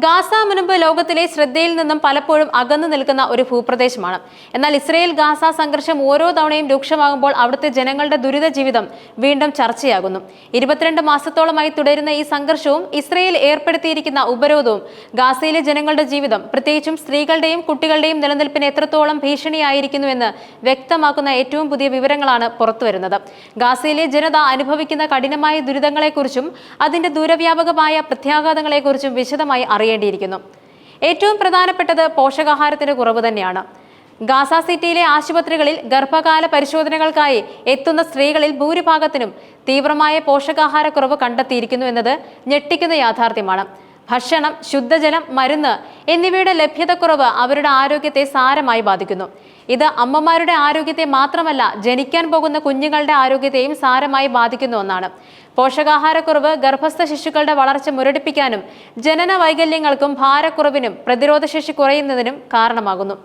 Gaza മുൻപ് ലോകത്തിലെ ശ്രദ്ധയിൽ നിന്നും പലപ്പോഴും അകന്നു നിൽക്കുന്ന ഒരു ഭൂപ്രദേശമാണ്. എന്നാൽ ഇസ്രയേൽ ഗാസ സംഘർഷം ഓരോ തവണയും രൂക്ഷമാകുമ്പോൾ അവിടുത്തെ ജനങ്ങളുടെ ദുരിത ജീവിതം വീണ്ടും ചർച്ചയാകുന്നു. 22 മാസത്തോളമായി തുടരുന്ന ഈ സംഘർഷവും ഇസ്രയേൽ ഏർപ്പെടുത്തിയിരിക്കുന്ന ഉപരോധവും ഗാസയിലെ ജനങ്ങളുടെ ജീവിതം, പ്രത്യേകിച്ചും സ്ത്രീകളുടെയും കുട്ടികളുടെയും നിലനിൽപ്പിന് എത്രത്തോളം ഭീഷണിയായിരിക്കുന്നുവെന്ന് വ്യക്തമാക്കുന്ന ഏറ്റവും പുതിയ വിവരങ്ങളാണ് പുറത്തുവരുന്നത്. ഗാസയിലെ ജനത അനുഭവിക്കുന്ന കഠിനമായ ദുരിതങ്ങളെക്കുറിച്ചും അതിന്റെ ദൂരവ്യാപകമായ പ്രത്യാഘാതങ്ങളെക്കുറിച്ചും വിശദമായി അറിയേണ്ടിയിരിക്കുന്നു. ഏറ്റവും പ്രധാനപ്പെട്ടത് പോഷകാഹാരത്തിന്റെ കുറവ് തന്നെയാണ്. ഗാസ സിറ്റിയിലെ ആശുപത്രികളിൽ ഗർഭകാല പരിശോധനകൾക്കായി എത്തുന്ന സ്ത്രീകളിൽ ഭൂരിഭാഗത്തിനും തീവ്രമായ പോഷകാഹാരക്കുറവ് കണ്ടെത്തിയിരിക്കുന്നു എന്നത് ഞെട്ടിക്കുന്ന യാഥാർത്ഥ്യമാണ്. ഭക്ഷണം, ശുദ്ധജലം, മരുന്ന് എന്നിവയുടെ ലഭ്യതക്കുറവ് അവരുടെ ആരോഗ്യത്തെ സാരമായി ബാധിക്കുന്നു. ഇത് അമ്മമാരുടെ ആരോഗ്യത്തെ മാത്രമല്ല, ജനിക്കാൻ പോകുന്ന കുഞ്ഞുങ്ങളുടെ ആരോഗ്യത്തെയും സാരമായി ബാധിക്കുന്ന ഒന്നാണ്. പോഷകാഹാരക്കുറവ് ഗർഭസ്ഥ ശിശുക്കളുടെ വളർച്ച മുരടിപ്പിക്കാനും ജനന വൈകല്യങ്ങൾക്കും ഭാരക്കുറവിനും പ്രതിരോധശേഷി കുറയുന്നതിനും കാരണമാകുന്നു.